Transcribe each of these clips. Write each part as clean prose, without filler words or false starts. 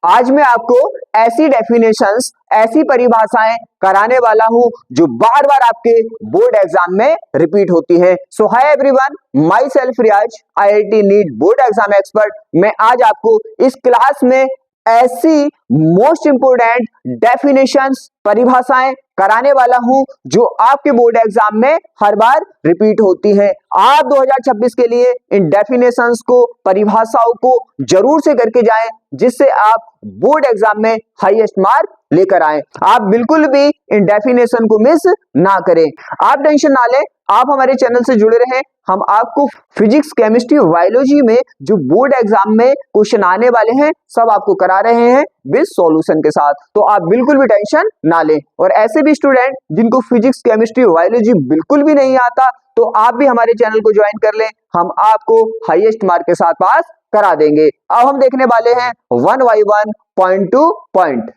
आज मैं आपको ऐसी डेफिनेशंस, ऐसी परिभाषाएं कराने वाला हूं जो बार बार आपके बोर्ड एग्जाम में रिपीट होती है। So hi everyone, myself Riyaz, IIT NEET board exam expert. मैं आज आपको इस क्लास में ऐसी मोस्ट इंपोर्टेंट डेफिनेशंस, परिभाषाएं कराने वाला हूं जो आपके बोर्ड एग्जाम में हर बार रिपीट होती है। आप 2026 के लिए इन डेफिनेशंस को, परिभाषाओं को जरूर से करके जाएं, जिससे आप बोर्ड एग्जाम में हाईएस्ट मार्क लेकर आए। आप बिल्कुल भी इन डेफिनेशन को मिस ना करें। आप टेंशन ना लें, आप हमारे चैनल से जुड़े रहें। हम आपको फिजिक्स, केमिस्ट्री, बायोलॉजी में जो बोर्ड एग्जाम में क्वेश्चन आने वाले हैं सब आपको करा रहे हैं विद सॉल्यूशन के साथ। तो आप बिल्कुल भी टेंशन ना लें। और ऐसे भी स्टूडेंट जिनको फिजिक्स, केमिस्ट्री, बायोलॉजी बिल्कुल भी नहीं आता, तो आप भी हमारे चैनल को ज्वाइन कर लें। हम आपको हाईएस्ट मार्क के साथ पास करा देंगे। अब हम देखने वाले हैं one by one, point two point.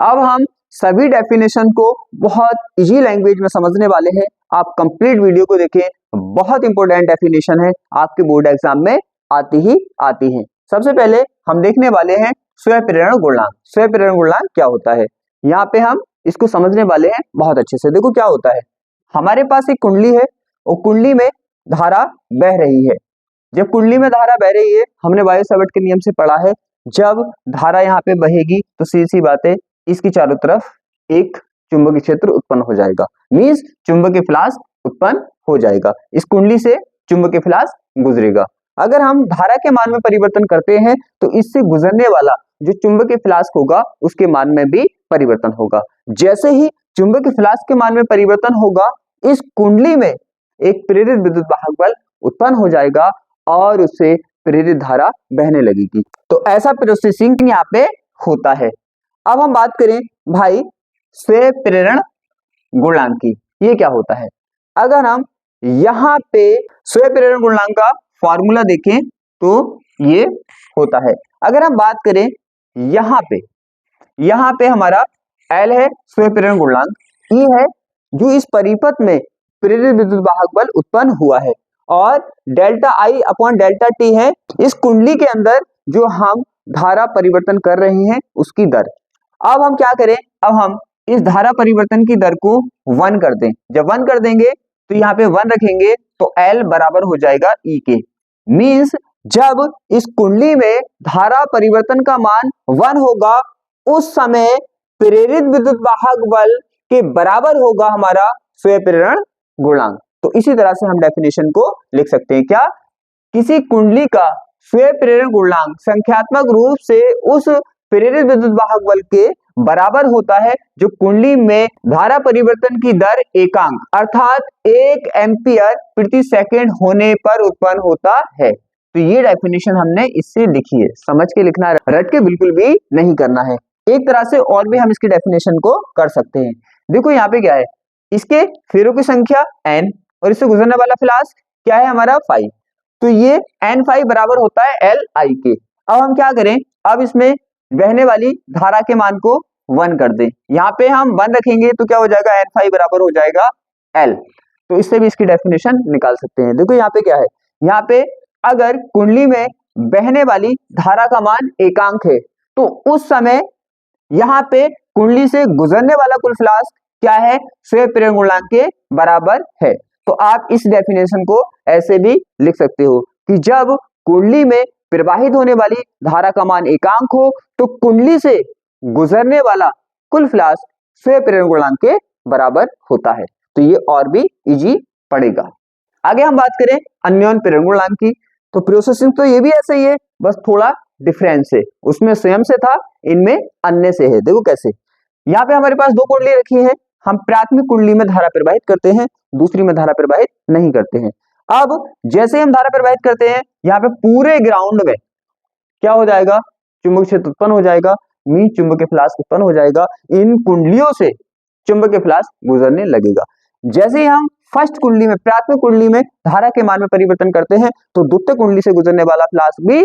अब हम सभी डेफिनेशन को बहुत इजी लैंग्वेज में समझने वाले हैं। आप कंप्लीट वीडियो को देखें, बहुत इंपॉर्टेंट डेफिनेशन है, आपके बोर्ड एग्जाम में आती है। सबसे पहले हम देखने वाले हैं स्वयं प्रेरण गुणांक। स्वयं प्रेरण गुणांक क्या होता है, यहाँ पे हम इसको समझने वाले हैं बहुत अच्छे से। देखो क्या होता है, हमारे पास एक कुंडली है और कुंडली में धारा बह रही है। जब कुंडली में धारा बह रही है, हमने बायो सावर्ट के नियम से पढ़ा है, जब धारा यहाँ पे बहेगी तो सीधी सी बात है, इसकी चारों तरफ एक चुंबकीय क्षेत्र उत्पन्न हो जाएगा, मींस चुंबकीय फ्लास्क उत्पन्न हो जाएगा। इस कुंडली से चुंबकीय फ्लास्क गुजरेगा। अगर हम धारा के मान में परिवर्तन करते हैं तो इससे गुजरने वाला जो चुंबकीय फ्लास्क होगा उसके मान में भी परिवर्तन होगा। जैसे ही चुंबकीय फ्लास्क के मान में परिवर्तन होगा, इस कुंडली में एक प्रेरित विद्युत वाहक बल उत्पन्न हो जाएगा और उससे प्रेरित धारा बहने लगेगी। तो ऐसा प्रोसेसिंग यहाँ पे होता है। अब हम बात करें भाई स्वयं प्रेरण गुणांक की, ये क्या होता है। अगर हम यहाँ पे स्वयं प्रेरण गुणांक का फॉर्मूला देखें तो ये होता है। अगर हम बात करें यहाँ पे हमारा L है स्वयं प्रेरण गुणांक, E है जो इस परिपथ में प्रेरित विद्युत वाहक बल उत्पन्न हुआ है, और delta I upon delta T है इस कुंडली के अंदर जो हम धारा परिवर्तन कर रहे हैं उसकी दर। अब हम क्या करें, अब हम इस धारा परिवर्तन की दर को 1 कर दें। जब 1 कर देंगे तो यहाँ पे 1 रखेंगे तो L बराबर हो जाएगा E के। मींस जब इस कुंडली में धारा परिवर्तन का मान 1 होगा, उस समय प्रेरित विद्युत वाहक बल के बराबर होगा हमारा स्वयं प्रेरण गुणांक। तो इसी तरह से हम डेफिनेशन को लिख सकते हैं। क्या, किसी कुंडली का स्वयं प्रेरण गुणांक संख्यात्मक रूप से उस प्रेरित विद्युत वाहक बल के बराबर होता है जो कुंडली में धारा परिवर्तन की दर एकांक अर्थात 1 एम्पियर प्रति सेकंड होने पर उत्पन्न होता है। तो ये डेफिनेशन हमने इससे लिखी है, समझ के लिखना, रट के बिल्कुल भी नहीं करना है। एक तरह से और भी हम इसकी डेफिनेशन को कर सकते हैं। देखो यहाँ पे क्या है, इसके फेरों की संख्या n और इससे गुजरने वाला फ्लास्क क्या है हमारा 5। तो ये n5 बराबर होता है Li के। अब हम क्या करें, अब इसमें बहने वाली धारा के मान को 1 कर दें। यहाँ पे हम 1 रखेंगे तो क्या हो जाएगा, n5 बराबर हो जाएगा L। तो इससे भी इसकी डेफिनेशन निकाल सकते हैं। देखो यहाँ पे क्या है, यहाँ पे अगर कुंडली में बहने वाली धारा का मान एकांक है तो उस समय यहाँ पे कुंडली से गुजरने वाला कुल फ्लास्क क्या है, स्वयं प्रेरण गुणांक के बराबर है। तो आप इस डेफिनेशन को ऐसे भी लिख सकते हो कि जब कुंडली में प्रवाहित होने वाली धारा का मान एकांक हो तो कुंडली से गुजरने वाला कुल फ्लास्क स्वयं प्रेरण गुणांक के बराबर होता है। तो ये और भी इजी पड़ेगा। आगे हम बात करें अन्योन्य प्रेरण गुणांक की, तो प्रोसेसिंग तो ये भी ऐसे ही है, बस थोड़ा डिफरेंस है, उसमें स्वयं से था, इनमें अन्य से है। देखो कैसे, यहाँ पे हमारे पास दो कुंडली रखी है, हम प्राथमिक कुंडली में धारा प्रवाहित करते हैं, दूसरी में धारा प्रवाहित नहीं करते हैं। अब जैसे हम धारा प्रवाहित करते हैं, यहाँ पे पूरे ग्राउंड में क्या हो जाएगा, चुंबकीय क्षेत्र उत्पन्न हो जाएगा, मीन चुंबकीय फ्लास्क उत्पन्न हो जाएगा। इन कुंडलियों से चुंबकीय फ्लास्क गुजरने लगेगा। जैसे ही हम फर्स्ट कुंडली में, प्राथमिक कुंडली में धारा के मान में परिवर्तन करते हैं तो द्वितीय कुंडली से गुजरने वाला फ्लास्क भी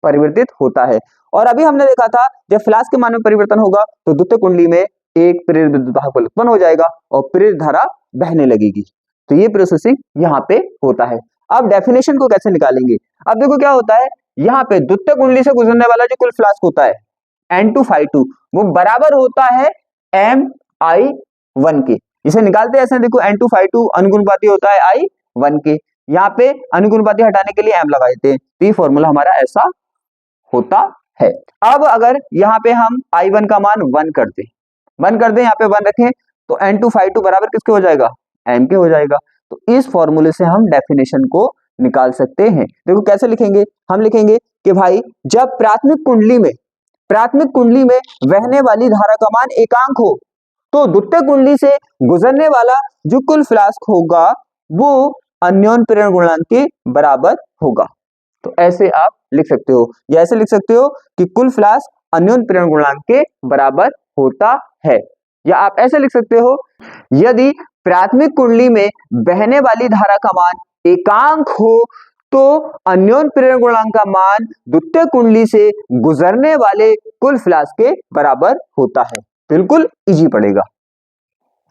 परिवर्तित होता है। और अभी हमने देखा था जब फ्लास्क के मान में परिवर्तन होगा तो द्वितीय कुंडली में एक प्रेरित विद्युत वाहक बल उत्पन्न हो जाएगा और प्रेरित धारा बहने लगेगी। तो ये प्रोसेसिंग यहाँ पे होता है। अब डेफिनेशन को कैसे निकालेंगे, अब देखो क्या होता है, यहाँ पे द्वितीय कुंडली से गुजरने वाला जो कुल फ्लास्क होता है N2 वो बराबर होता है Mi1 के। इसे निकालते हैं ऐसे, देखो N2 अनुगुणपाती होता है I1 के, यहाँ पे अनुगुणपाती हटाने के लिए M लगा देते हैं, तो ये फॉर्मूला हमारा ऐसा होता है। अब अगर यहाँ पे हम I1 का मान 1 कर दें, यहाँ पे 1 रखें, तो N2 बराबर किसके हो जाएगा, M के हो जाएगा। तो इस फॉर्मूले से हम डेफिनेशन को निकाल सकते हैं। देखो कैसे लिखेंगे, हम लिखेंगे कि भाई जब प्राथमिक कुंडली में बहने वाली धारा का मान एकांक हो, तो द्वितीय कुंडली से गुजरने वाला जो कुल फ्लास्क होगा वो अन्योन्य प्रेरण गुणांक के बराबर होगा। तो ऐसे आप लिख सकते हो, या ऐसे लिख सकते हो कि कुल फ्लास्क अन्योन्य प्रेरण गुणांक के बराबर होता है, या आप ऐसे लिख सकते हो यदि प्राथमिक कुंडली में बहने वाली धारा का मान एकांक हो तो अन्योन्य प्रेरण गुणांक का मान द्वितीय कुंडली से गुजरने वाले कुल फ्लास्क के बराबर होता है। बिल्कुल इजी पड़ेगा।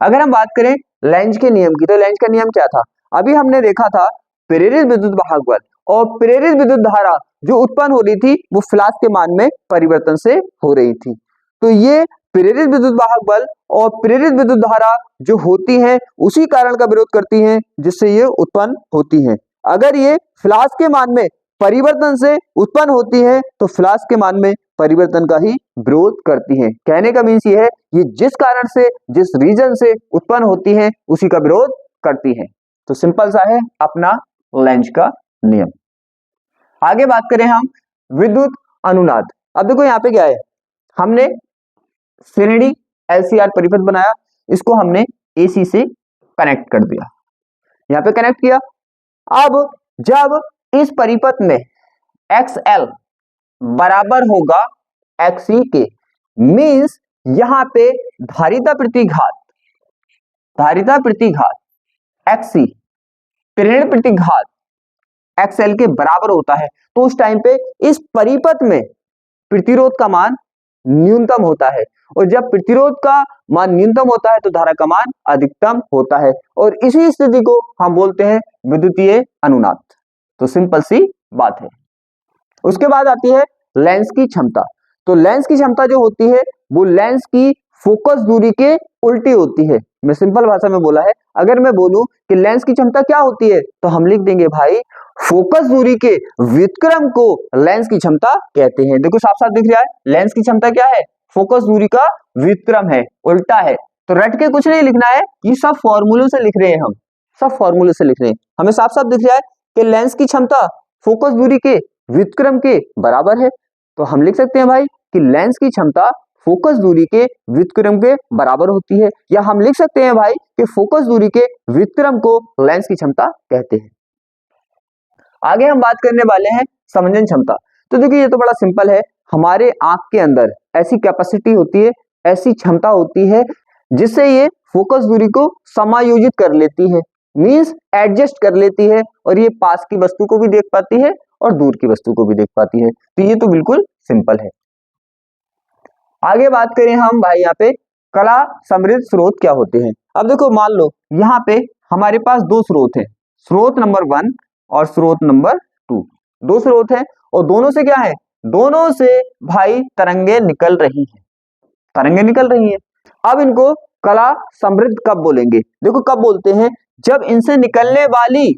अगर हम बात करें लेंज के नियम की, तो लेंज का नियम क्या था, अभी हमने देखा था प्रेरित विद्युत वाहक बल और प्रेरित विद्युत धारा जो उत्पन्न हो रही थी वो फ्लास्क के मान में परिवर्तन से हो रही थी। तो ये प्रेरित विद्युत वाहक बल और प्रेरित विद्युत धारा जो होती है उसी कारण का विरोध करती हैं जिससे ये उत्पन्न होती हैं। अगर ये फ्लास्क के मान में परिवर्तन से उत्पन्न होती है तो फ्लास्क के मान में परिवर्तन का ही विरोध करती हैं। कहने का मीन्स ये है, ये जिस कारण से, जिस रीजन से उत्पन्न होती है उसी का विरोध करती है। तो सिंपल सा है अपना लेंज का नियम। आगे बात करें हम विद्युत अनुनाद। अब देखो यहाँ पे क्या है, हमने श्रेणी LCR परिपथ बनाया, इसको हमने AC से कनेक्ट कर दिया, यहाँ पे कनेक्ट किया। अब जब इस परिपथ में XL बराबर होगा XC के, मीन्स यहाँ पे धारिता प्रतिघात XC प्रेरण प्रतिघात XL के बराबर होता है, तो उस टाइम पे इस परिपथ में प्रतिरोध का मान न्यूनतम होता है, और जब प्रतिरोध का मान न्यूनतम होता है तो धारा का मान अधिकतम होता है, और इसी स्थिति को हम बोलते हैं विद्युतीय अनुनाद। तो सिंपल सी बात है। उसके बाद आती है लेंस की क्षमता। तो लेंस की क्षमता जो होती है वो लेंस की फोकस दूरी के उल्टी होती है। मैं सिंपल भाषा में बोला है, अगर मैं बोलूं कि लेंस की क्षमता क्या होती है तो हम लिख देंगे भाई फोकस दूरी के व्युत्क्रम को लेंस की क्षमता कहते हैं। देखो साफ साफ दिख रहा है, लेंस की क्षमता क्या है, फोकस दूरी का व्युत्क्रम है, उल्टा है। तो रट के कुछ नहीं लिखना है, ये सब फॉर्मूलों से लिख रहे हैं, हम सब फॉर्मूले से लिख रहे हैं। हमें साफ साफ दिख रहा है कि लेंस की क्षमता फोकस दूरी के व्युत्क्रम के बराबर है, तो हम लिख सकते हैं भाई कि लेंस की क्षमता फोकस दूरी के व्युत्क्रम के बराबर होती है, या हम लिख सकते हैं भाई कि फोकस दूरी के व्युत्क्रम को लेंस की क्षमता कहते हैं। आगे हम बात करने वाले हैं समंजन क्षमता। तो देखिए ये तो बड़ा सिंपल है, हमारे आंख के अंदर ऐसी कैपेसिटी होती है, ऐसी क्षमता होती है जिससे ये फोकस दूरी को समायोजित कर लेती है, मींस एडजस्ट कर लेती है, और ये पास की वस्तु को भी देख पाती है और दूर की वस्तु को भी देख पाती है। तो ये तो बिल्कुल सिंपल है। आगे बात करें हम भाई यहाँ पे कला समृद्ध स्रोत क्या होते हैं। अब देखो मान लो यहाँ पे हमारे पास दो स्रोत हैं, स्रोत नंबर 1 और स्रोत नंबर 2। दो स्रोत हैं और दोनों से क्या है, दोनों से भाई तरंगे निकल रही हैं। अब इनको कला समृद्ध कब बोलेंगे, देखो कब बोलते हैं, जब इनसे निकलने वाली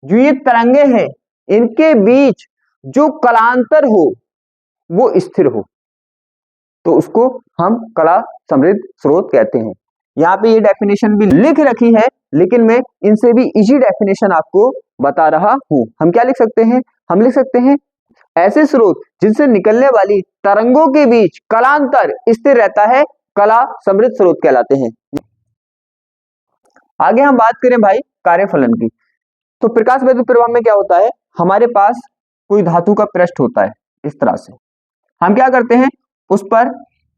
जो ये तरंगे हैं इनके बीच जो कलांतर हो वो स्थिर हो, तो उसको हम कला समृद्ध स्रोत कहते हैं। यहाँ पे ये डेफिनेशन भी लिख रखी है, लेकिन मैं इनसे भी इजी डेफिनेशन आपको बता रहा हूं। हम क्या लिख सकते हैं, हम लिख सकते हैं ऐसे स्रोत जिनसे निकलने वाली तरंगों के बीच कलांतर स्थिर रहता है, कला समृद्ध स्रोत कहलाते हैं। आगे हम बात करें भाई कार्यफलन की। तो प्रकाश विद्युत प्रवाह में क्या होता है, हमारे पास कोई धातु का पृष्ठ होता है, इस तरह से हम क्या करते हैं, उस पर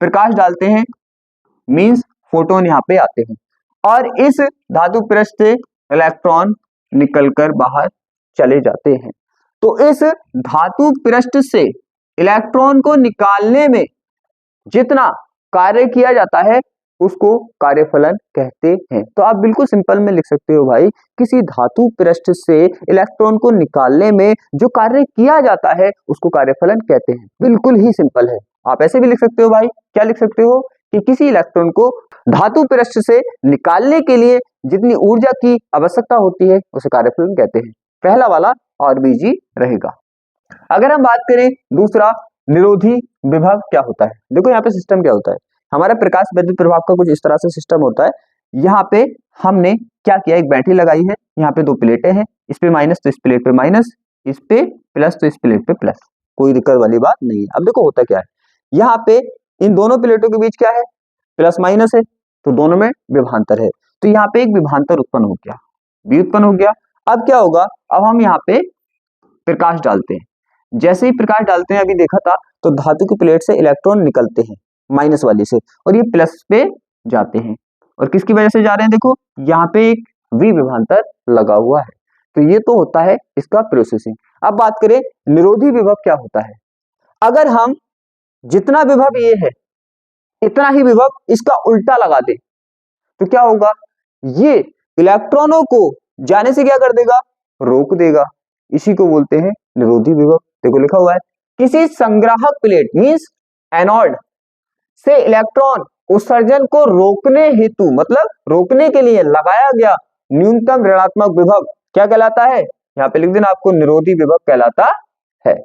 प्रकाश डालते हैं, मींस फोटोन यहाँ पे आते हैं, और इस धातु पृष्ठ से इलेक्ट्रॉन निकलकर बाहर चले जाते हैं। तो इस धातु पृष्ठ से इलेक्ट्रॉन को निकालने में जितना कार्य किया जाता है उसको कार्यफलन कहते हैं। तो आप बिल्कुल सिंपल में लिख सकते हो भाई, किसी धातु पृष्ठ से इलेक्ट्रॉन को निकालने में जो कार्य किया जाता है उसको कार्यफलन कहते हैं। बिल्कुल ही सिंपल है। आप ऐसे भी लिख सकते हो भाई, क्या लिख सकते हो कि किसी इलेक्ट्रॉन को धातु पृष्ठ से निकालने के लिए जितनी ऊर्जा की आवश्यकता होती है उसे कार्यफलन कहते हैं। पहला वाला RBG रहेगा। अगर हम बात करें दूसरा, निरोधी विभव क्या होता है। देखो यहाँ पे सिस्टम क्या होता है, हमारा प्रकाश विद्युत प्रभाव का कुछ इस तरह से सिस्टम होता है। यहाँ पे हमने क्या किया, एक बैटरी लगाई है, यहाँ पे दो प्लेटें हैं, इस पे माइनस तो इस प्लेट पे माइनस, इस पे प्लस तो इस प्लेट पे प्लस, कोई दिक्कत वाली बात नहीं है। अब देखो होता क्या है, यहाँ पे इन दोनों प्लेटों के बीच क्या है, प्लस माइनस है, तो दोनों में विभवांतर है, तो यहाँ पे एक विभवांतर उत्पन्न हो गया, बी उत्पन्न हो गया। अब क्या होगा, अब हम यहाँ पे प्रकाश डालते हैं, जैसे ही प्रकाश डालते हैं, अभी देखा था तो धातु की प्लेट से इलेक्ट्रॉन निकलते हैं माइनस वाली से और ये प्लस पे जाते हैं, और किसकी वजह से जा रहे हैं, देखो यहाँ पे एक विभवांतर लगा हुआ है, तो ये तो होता है इसका प्रोसेसिंग। अब बात करें निरोधी विभव क्या होता है। अगर हम जितना विभव ये है इतना ही विभव इसका उल्टा लगा दे तो क्या होगा, ये इलेक्ट्रॉनों को जाने से क्या कर देगा, रोक देगा, इसी को बोलते हैं निरोधी विभव। देखो लिखा हुआ है, किसी संग्राहक प्लेट मींस एनोड से इलेक्ट्रॉन उत्सर्जन को रोकने हेतु, मतलब रोकने के लिए लगाया गया न्यूनतम ऋणात्मक विभव क्या कहलाता है, यहाँ पे लिख देना आपको, निरोधी विभव कहलाता है।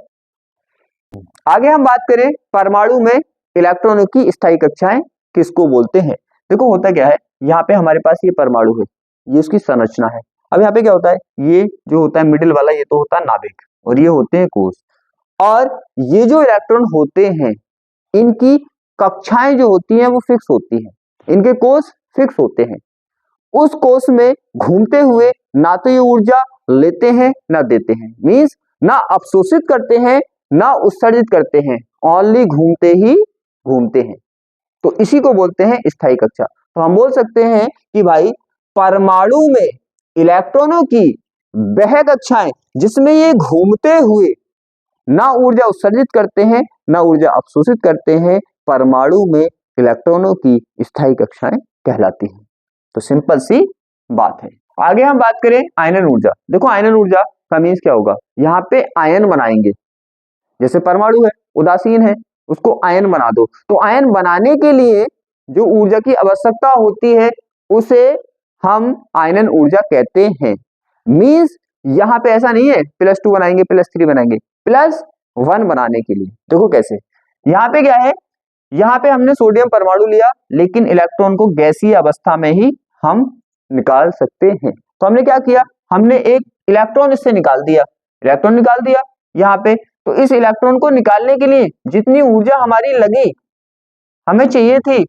आगे हम बात करें परमाणु में इलेक्ट्रॉनों की स्थायी कक्षाएं किसको बोलते हैं। देखो होता क्या है, यहाँ पे हमारे पास ये परमाणु है, ये उसकी संरचना है। अब यहाँ पे क्या होता है, ये जो होता है मिडिल वाला ये तो होता है नाभिक और ये होते हैं कोष, और ये जो इलेक्ट्रॉन होते हैं इनकी कक्षाएं जो होती हैं वो फिक्स होती हैं, इनके कोष फिक्स होते हैं। उस कोष में घूमते हुए ना तो ये ऊर्जा लेते हैं ना देते हैं, मींस ना अवशोषित करते हैं ना उत्सर्जित करते हैं, ओनली घूमते ही घूमते हैं, तो इसी को बोलते हैं स्थायी कक्षा। तो हम बोल सकते हैं कि भाई परमाणु में इलेक्ट्रॉनों की वह कक्षाएं जिसमें ये घूमते हुए ना ऊर्जा उत्सर्जित करते हैं ना ऊर्जा अवशोषित करते हैं, परमाणु में इलेक्ट्रॉनों की स्थायी कक्षाएं कहलाती हैं। तो सिंपल सी बात है। आगे हम बात करें आयनन ऊर्जा। देखो आयनन ऊर्जा का मीन्स क्या होगा, यहाँ पे आयन बनाएंगे, जैसे परमाणु है उदासीन है उसको आयन बना दो, तो आयन बनाने के लिए जो ऊर्जा की आवश्यकता होती है उसे हम आयनन ऊर्जा कहते हैं। मींस यहाँ पे ऐसा नहीं है +2 बनाएंगे +3 बनाएंगे, +1 बनाने के लिए देखो कैसे, यहाँ पे क्या है, यहाँ पे हमने सोडियम परमाणु लिया लेकिन इलेक्ट्रॉन को गैसीय अवस्था में ही हम निकाल सकते हैं, तो हमने क्या किया, हमने एक इलेक्ट्रॉन इससे निकाल दिया, इलेक्ट्रॉन निकाल दिया यहाँ पे, तो इस इलेक्ट्रॉन को निकालने के लिए जितनी ऊर्जा हमारी लगी हमें चाहिए थी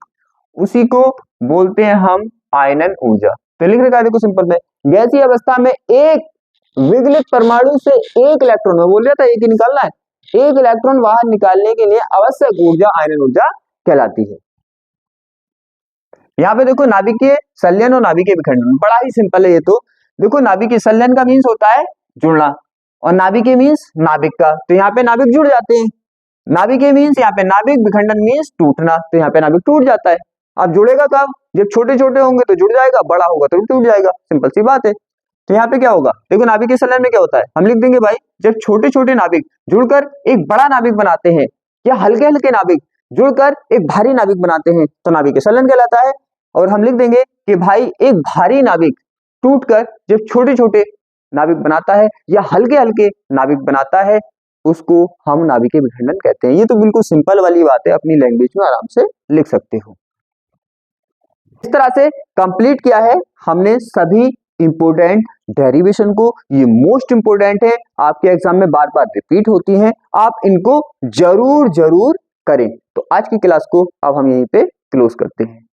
उसी को बोलते हैं हम आयनन ऊर्जा। तो लिख रखा है देखो सिंपल में, गैसीय अवस्था में एक विगलित परमाणु से एक इलेक्ट्रॉन, में बोल रहा था एक ही निकालना है, एक इलेक्ट्रॉन बाहर निकालने के लिए आवश्यक ऊर्जा आयनन ऊर्जा कहलाती है। यहाँ पे देखो नाभिकीय संलयन और नाभिकीय विखंडन, बड़ा ही सिंपल है ये तो। देखो नाभिकीय संलयन का मीन्स होता है जुड़ना और नाभिकीय मीन्स नाभिक का, तो यहाँ पे नाभिक जुड़ जाते हैं, नाभिकीय मीन्स यहाँ पे नाभिक, विखंडन मीन्स टूटना, तो यहाँ पे नाभिक टूट जाता है। अब जुड़ेगा कब, जब छोटे छोटे होंगे तो जुड़ जाएगा, बड़ा होगा तो टूट जाएगा, सिंपल सी बात है। तो यहाँ पे क्या होगा, देखो नाभिकीय संलयन में क्या होता है, हम लिख देंगे भाई जब छोटे छोटे नाभिक जुड़कर एक बड़ा नाभिक बनाते हैं या हल्के हल्के नाभिक जुड़कर एक भारी नाभिक बनाते हैं तो नाभिकीय संलयन कहलाता है। और हम लिख देंगे कि भाई एक भारी नाभिक टूटकर जब छोटे छोटे नाभिक बनाता है या हल्के हल्के नाभिक बनाता है उसको हम नाभिकीय विखंडन कहते हैं। ये तो बिल्कुल सिंपल वाली बात है, अपनी लैंग्वेज में आराम से लिख सकते हो। इस तरह से कंप्लीट किया है हमने सभी इंपोर्टेंट डेरिवेशन को, ये मोस्ट इंपोर्टेंट है, आपके एग्जाम में बार बार रिपीट होती हैं, आप इनको जरूर जरूर करें। तो आज की क्लास को अब हम यहीं पे क्लोज करते हैं।